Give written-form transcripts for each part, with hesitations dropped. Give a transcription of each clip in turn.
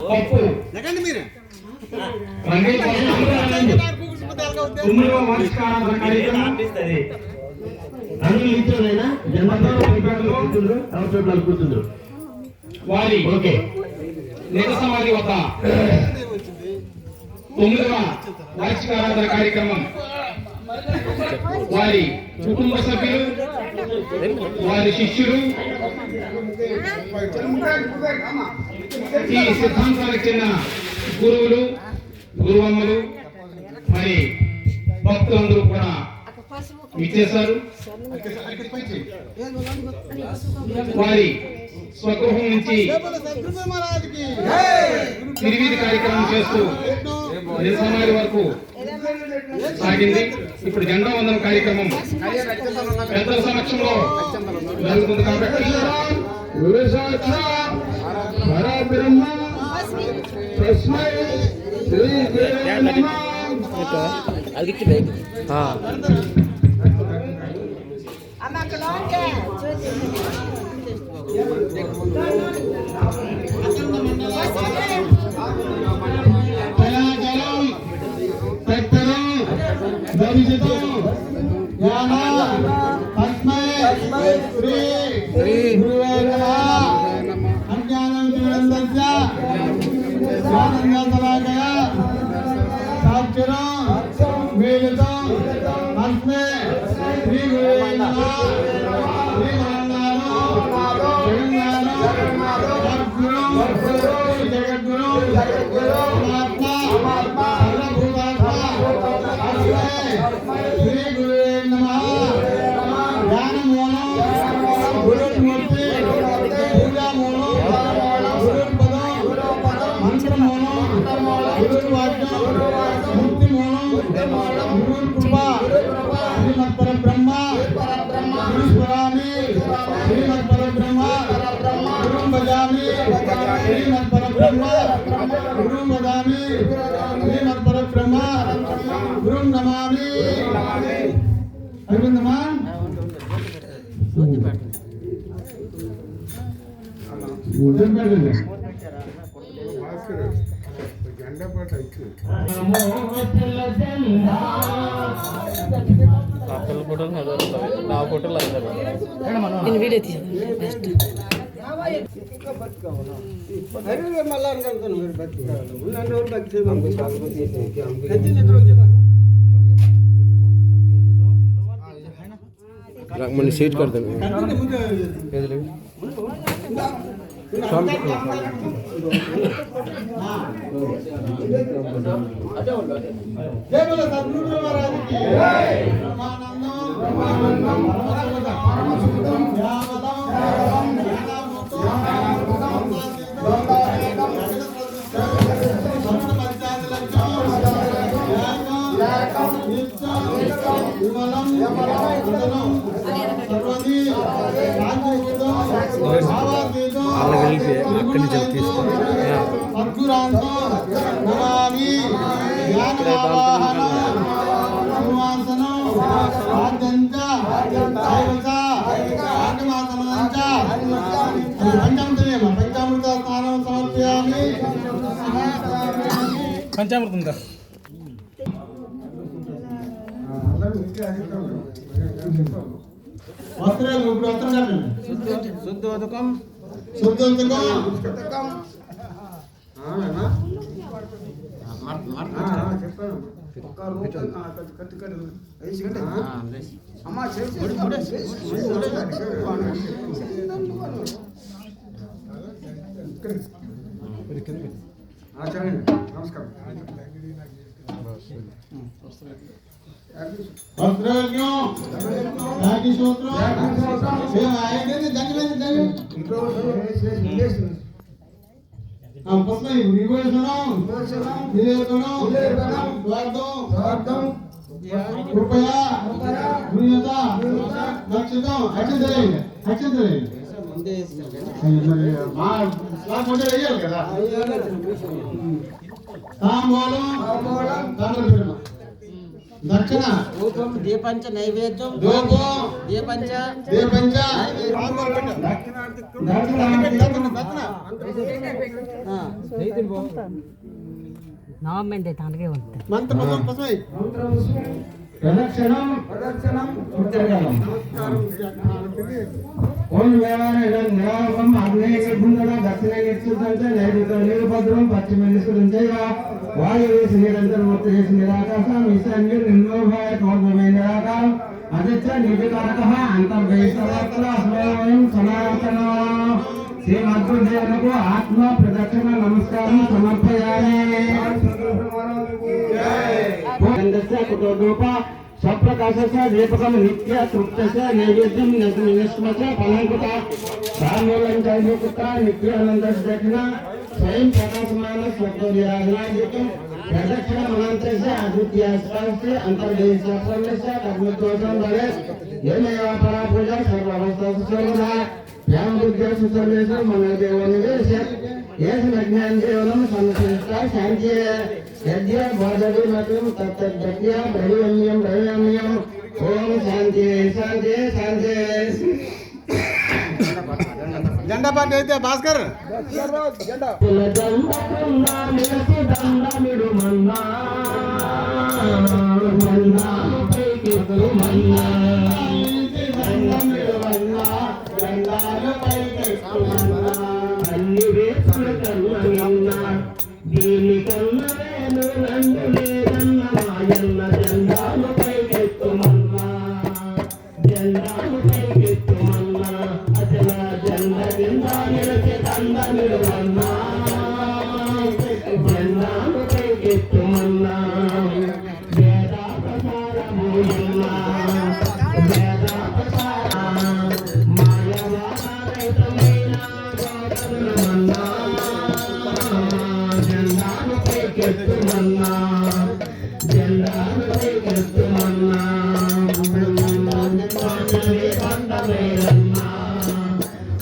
పప్పు వారి నిరసమాధి వద్ద 9వ వార్షికారాధన కార్యక్రమం వారి కుటుంబ సభ్యులు, వారి శిష్యులు, ఈ సిద్ధాంతాలకు చెందిన గురువులు, గురువమ్మలు, మరి భక్తులందరూ కూడా ఇచ్చేశారు. వారి స్వగృహం నుంచి తిరిగి కార్యక్రమం చేస్తూ నిరసమాధి వరకు సాగింది. ఇప్పుడు జెండా వందనం కార్యక్రమం పెద్దల సమక్షంలో జరుగుతుంది కాబట్టి వీడియో తీసి मन सीट कर दे అక్కడి నుంచి తీసుకుని పంచామృతం వస్త్రాలు ఇప్పుడు వస్త్రం కట్టండి. శుద్ధోదకం నమస్కారం. దక్షిణ ధూపం దీపంచ నైవేద్యం ధూపం దీపంచ దీపంచ నవంబర్ తనకే ఉంటుంది మంత్రం పసమై ప్రదక్షిణం ఉత్తరకాలం ఓం నిరామం ఆగ్నేయగర్భుంగళ దక్షిణ నిశ్చితంచ నైరుత నీరుభద్రం పశ్చిమ నిశ్చితంచైవ వాయువేసి నిరంతరం ఉత్తరేసి నిరాకాశం ఈశాన్యం నిర్మోభాయ కౌర్మమే నిరాకారం అదిచ్చ నిర్వికారకః అంతర్వేశవర్తన అస్మయం సనాతన శ్రీమద్గురుదేవులకు ఆత్మ ప్రదక్షిణ నమస్కారం సమర్పయామి. స్వప్రకాశస్య దీపకం నిత్య తృప్తస్య నైవేద్యం నిష్మచ ఫలంకృత సామూలం చైపుత్ర నిత్యానందస్ దక్షిణ స్వయం ప్రకాశమాన స్వప్నవిరాజనాదికం ప్రదక్షిణ మనంతస్య అద్వితీయాస్పదస్య అంతర్దేశస్య కర్మదోషం భవేత్ ఏమేవ పరా పూజ సర్వావస్థాసు సర్వదా యాం బుద్ధ్యా సుసర్వేషు మనోదేవ నివేశయత్ ఏసు అజ్ఞాన కేవలం సంశ్లిష్ట శాంతి యజ్ఞ భోజవి మతం తత్తజ్ఞ బ్రహ్మణ్యం బ్రహ్మణ్యం ఓం శాంతి శాంతి శాంతి. జెండా పార్టీ అయితే భాస్కర్ దీనికన్నా నందు లేదన్న మాయన్న జెండాలు పైకెత్తుమన్నా జెండాలు పైకెత్తుమన్నా అసల జెండ కింద నిలిచి దండ నిలువన్నా జెండాలు పైకెత్తుమన్నా వేదా ప్రసారమూయన్నా వేదా ప్రసార మాయవాదరైతమైన గోదరులమన్నా జెండాను పైకెత్తుమన్నా జెండాను పైకెత్తుమన్నా బండమైలన్నా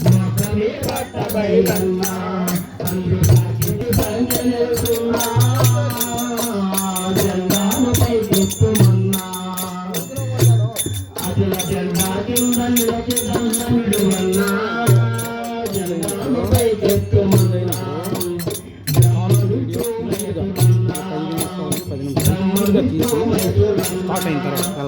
మొక్కమే పట్టబైలన్నా అందుకు సంజలుతున్నా జెండాను పైకెత్తుమన్నా అసల జెండా కింద నిలచి దండమిడుమన్నా జెండాను పైకెత్తుమన్నా స్టార్ట్ అయిన తర్వాత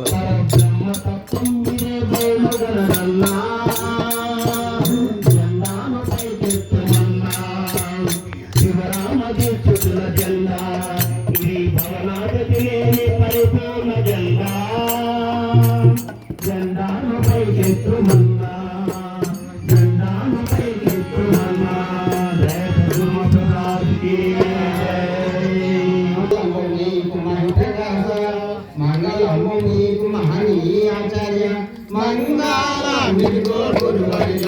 జెండా ఇది భవనాథి పరిపూర్ణ జెండా జెండాను పైకెత్తుమన్నా జెండాను పైకెత్తుమన్నా ఆచార్య మంగళ గురువర్య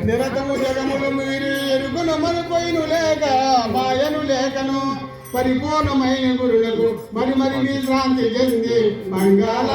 నిరతము జగములు మీరు ఎరుగున మనపైను లేక మాయను లేకను పరిపూర్ణమైన గురులకు మరి విశ్రాంతి చెంది మంగళ